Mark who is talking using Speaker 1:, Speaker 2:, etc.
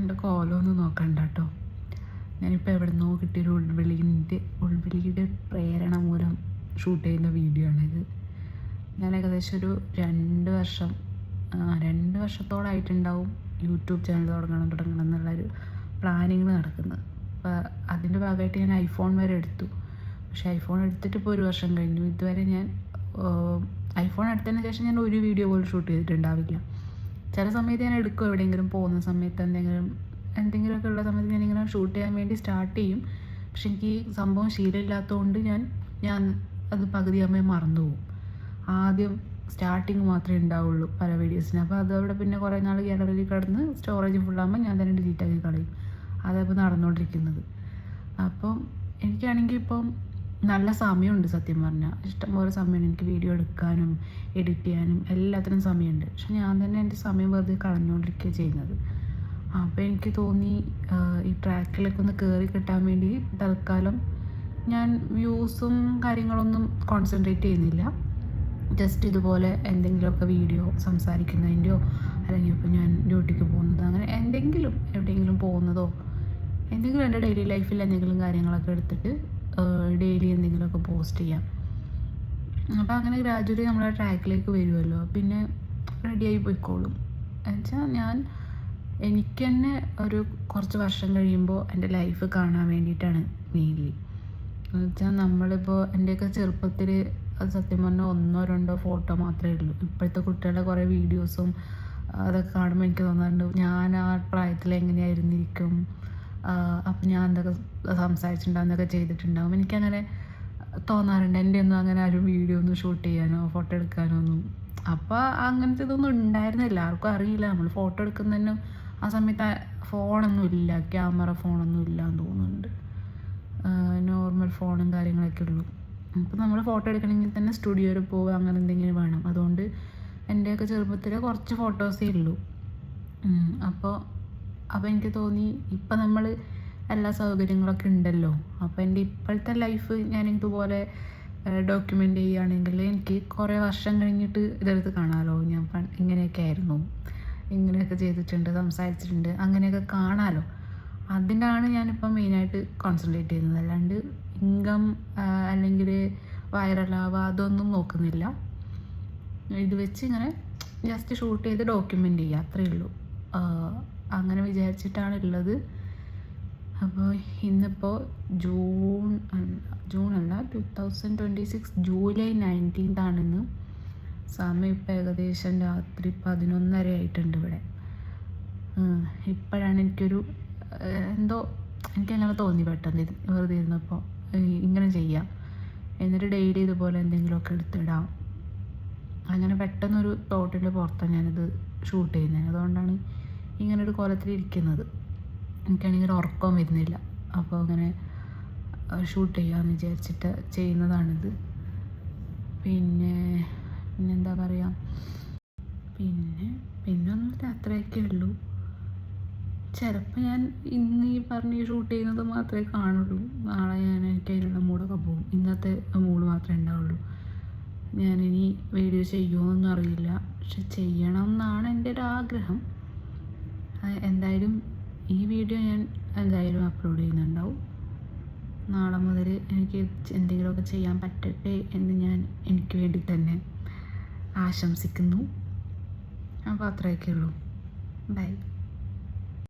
Speaker 1: എൻ്റെ കോലമൊന്നും നോക്കണ്ട കേട്ടോ. ഞാനിപ്പോൾ എവിടെ നിന്നോ കിട്ടിയൊരു ഉൾവിളിയുടെ പ്രേരണ മൂലം ഷൂട്ട് ചെയ്യുന്ന വീഡിയോ ആണിത്. ഞാൻ ഏകദേശം ഒരു 2 വർഷത്തോളമായിട്ടുണ്ടാവും യൂട്യൂബ് ചാനൽ തുടങ്ങണം എന്നുള്ളൊരു പ്ലാനിങ് നടക്കുന്നത്. അപ്പോൾ അതിൻ്റെ ഭാഗമായിട്ട് ഞാൻ ഐഫോൺ വരെ എടുത്തു. പക്ഷേ ഐഫോൺ എടുത്തിട്ട് ഇപ്പോൾ 1 വർഷം കഴിഞ്ഞു. ഇതുവരെ ഞാൻ ഐഫോൺ എടുത്തതിന് ശേഷം ഞാൻ ഒരു വീഡിയോ പോലും ഷൂട്ട് ചെയ്തിട്ടുണ്ടാവില്ല. ചില സമയത്ത് ഞാൻ എടുക്കും, എവിടെയെങ്കിലും പോകുന്ന സമയത്ത് എന്തെങ്കിലുമൊക്കെ ഉള്ള സമയത്ത് ഞാനിങ്ങനെ ഷൂട്ട് ചെയ്യാൻ വേണ്ടി സ്റ്റാർട്ട് ചെയ്യും. പക്ഷെ എനിക്ക് സംഭവം ശീലമില്ലാത്തതുകൊണ്ട് ഞാൻ അത് പകുതിയാകുമ്പോൾ മറന്നു പോകും. ആദ്യം സ്റ്റാർട്ടിങ് മാത്രമേ ഉണ്ടാവുള്ളൂ പല വീഡിയോസിന്. അപ്പോൾ അതവിടെ പിന്നെ കുറേ നാൾ ഗാലറിയിൽ കിടന്ന് സ്റ്റോറേജ് ഫുള്ളാകുമ്പോൾ ഞാൻ തന്നെ ഡിലീറ്റ് ആക്കി കളയും. അതപ്പോൾ നടന്നുകൊണ്ടിരിക്കുന്നത്. അപ്പം എനിക്കാണെങ്കിൽ ഇപ്പം നല്ല സമയമുണ്ട്. സത്യം പറഞ്ഞാൽ ഇഷ്ടംപോലെ സമയമുണ്ട്. എനിക്ക് വീഡിയോ എടുക്കാനും എഡിറ്റ് ചെയ്യാനും എല്ലാത്തിനും സമയമുണ്ട്. പക്ഷെ ഞാൻ തന്നെ എൻ്റെ സമയം വെറുതെ കളഞ്ഞുകൊണ്ടിരിക്കുകയാണ് ചെയ്യുന്നത്. അപ്പോൾ എനിക്ക് തോന്നി ഈ ട്രാക്കിലൊക്കെ ഒന്ന് കയറി കിട്ടാൻ വേണ്ടി തൽക്കാലം ഞാൻ വ്യൂസും കാര്യങ്ങളൊന്നും കോൺസെൻട്രേറ്റ് ചെയ്യുന്നില്ല. ജസ്റ്റ് ഇതുപോലെ എന്തെങ്കിലുമൊക്കെ വീഡിയോ സംസാരിക്കുന്നതിൻ്റെയോ അല്ലെങ്കിൽ ഇപ്പോൾ ഞാൻ ഡ്യൂട്ടിക്ക് പോകുന്നത് അങ്ങനെ എവിടെയെങ്കിലും പോകുന്നതോ എന്തെങ്കിലും എൻ്റെ ഡെയിലി ലൈഫിൽ എന്തെങ്കിലും കാര്യങ്ങളൊക്കെ എടുത്തിട്ട് ഡെയിലി എന്തെങ്കിലുമൊക്കെ പോസ്റ്റ് ചെയ്യാം. അപ്പോൾ അങ്ങനെ ഗ്രാജുവലി നമ്മളെ ട്രാക്കിലേക്ക് വരുമല്ലോ, പിന്നെ റെഡിയായി പോയിക്കോളും. എന്നുവെച്ചാൽ എനിക്ക് തന്നെ ഒരു കുറച്ച് വർഷം കഴിയുമ്പോൾ എൻ്റെ ലൈഫ് കാണാൻ വേണ്ടിയിട്ടാണ് മെയിൻലി. എന്നുവെച്ചാൽ നമ്മളിപ്പോൾ എൻ്റെയൊക്കെ ചെറുപ്പത്തിൽ അത് സത്യം പറഞ്ഞാൽ 1-2 ഫോട്ടോ മാത്രമേ ഉള്ളൂ. ഇപ്പോഴത്തെ കുട്ടികളുടെ കുറേ വീഡിയോസും അതൊക്കെ കാണുമ്പോൾ എനിക്ക് തോന്നാറുണ്ട് ഞാൻ ആ പ്രായത്തിൽ എങ്ങനെയായിരുന്നിരിക്കും, അപ്പം ഞാൻ എന്തൊക്കെ സംസാരിച്ചിട്ടുണ്ടാവും, എന്തൊക്കെ ചെയ്തിട്ടുണ്ടാവും. എനിക്കങ്ങനെ തോന്നാറുണ്ട്. എൻ്റെ ഒന്നും അങ്ങനെ ആരും വീഡിയോ ഒന്നും ഷൂട്ട് ചെയ്യാനോ ഫോട്ടോ എടുക്കാനോ ഒന്നും അപ്പോൾ അങ്ങനത്തെ ഇതൊന്നും ഉണ്ടായിരുന്നില്ല. ആർക്കും അറിയില്ല. നമ്മൾ ഫോട്ടോ എടുക്കുന്നതിനും ആ സമയത്ത് ഫോണൊന്നും ഇല്ല, ക്യാമറ ഫോണൊന്നും ഇല്ല എന്ന് തോന്നുന്നുണ്ട്. നോർമൽ ഫോണും കാര്യങ്ങളൊക്കെ ഉള്ളൂ. അപ്പോൾ നമ്മൾ ഫോട്ടോ എടുക്കണമെങ്കിൽ തന്നെ സ്റ്റുഡിയോയിൽ പോവുക അങ്ങനെ എന്തെങ്കിലും വേണം. അതുകൊണ്ട് എൻ്റെയൊക്കെ ചെറുപ്പത്തിൽ കുറച്ച് ഫോട്ടോസേ ഉള്ളൂ. അപ്പോൾ എനിക്ക് തോന്നി ഇപ്പം നമ്മൾ എല്ലാ സൗകര്യങ്ങളൊക്കെ ഉണ്ടല്ലോ. അപ്പോൾ എൻ്റെ ഇപ്പോഴത്തെ ലൈഫ് ഞാൻ ഇതുപോലെ ഡോക്യുമെൻ്റ് ചെയ്യുകയാണെങ്കിൽ എനിക്ക് കുറേ വർഷം കഴിഞ്ഞിട്ട് ഇതെടുത്ത് കാണാമല്ലോ. ഞാൻ ഇങ്ങനെയൊക്കെ ആയിരുന്നു, ഇങ്ങനെയൊക്കെ ചെയ്തിട്ടുണ്ട്, സംസാരിച്ചിട്ടുണ്ട്, അങ്ങനെയൊക്കെ കാണാമല്ലോ. അതിനാണ് ഞാനിപ്പം മെയിനായിട്ട് കോൺസെൻട്രേറ്റ് ചെയ്യുന്നത്. അല്ലാണ്ട് ഇൻകം അല്ലെങ്കിൽ വൈറലാവുക അതൊന്നും നോക്കുന്നില്ല. ഇത് വെച്ച് ഇങ്ങനെ ജസ്റ്റ് ഷൂട്ട് ചെയ്ത് ഡോക്യുമെൻ്റ് ചെയ്യുക, അത്രയേ ഉള്ളൂ. അങ്ങനെ വിചാരിച്ചിട്ടാണ് ഉള്ളത്. അപ്പോൾ ഇന്നിപ്പോൾ ജൂൺ അല്ല 2026 ജൂലൈ 19 ആണെന്ന്. സമയം ഇപ്പോൾ ഏകദേശം രാത്രി 11:30 ആയിട്ടുണ്ട് ഇവിടെ. ഇപ്പോഴാണ് എനിക്കങ്ങനെ തോന്നി പെട്ടെന്ന് വെറുതെ ഇരുന്നപ്പോൾ ഇങ്ങനെ ചെയ്യാം, എന്നിട്ട് ഡെയിലി ഇതുപോലെ എന്തെങ്കിലുമൊക്കെ എടുത്തിടാം. അങ്ങനെ പെട്ടെന്നൊരു തോട്ടിൻ്റെ പുറത്താണ് ഞാനിത് ഷൂട്ട് ചെയ്യുന്നത്. അതുകൊണ്ടാണ് ഇങ്ങനൊരു കോലത്തിലിരിക്കുന്നത്. എനിക്കാണെങ്കിൽ ഉറക്കം വരുന്നില്ല. അപ്പോൾ അങ്ങനെ ഷൂട്ട് ചെയ്യാമെന്ന് വിചാരിച്ചിട്ട് ചെയ്യുന്നതാണിത്. പിന്നെന്താ പറയുക, പിന്നെ ഒന്നും അത്രയൊക്കെ ഉള്ളൂ. ചിലപ്പോൾ ഞാൻ ഇന്ന് ഈ ഷൂട്ട് ചെയ്യുന്നത് മാത്രമേ കാണുള്ളൂ. നാളെ എനിക്ക് അതിനുള്ള മൂടൊക്കെ പോകും. ഇന്നത്തെ മൂഡ് മാത്രമേ ഉണ്ടാവുള്ളൂ. ഞാനിനി വീഡിയോ ചെയ്യുമോയെന്നൊന്നും അറിയില്ല, പക്ഷെ ചെയ്യണം എന്നാണ് എൻ്റെ ഒരു ആഗ്രഹം. എന്തായാലും ഈ വീഡിയോ ഞാൻ എന്തായാലും അപ്ലോഡ് ചെയ്യുന്നുണ്ടാവും. നാളെ മുതൽ എനിക്ക് എന്തെങ്കിലുമൊക്കെ ചെയ്യാൻ പറ്റട്ടെ എന്ന് ഞാൻ എനിക്ക് വേണ്ടി തന്നെ ആശംസിക്കുന്നു. അപ്പോൾ അത്രയൊക്കെ ഉള്ളൂ. ബൈ.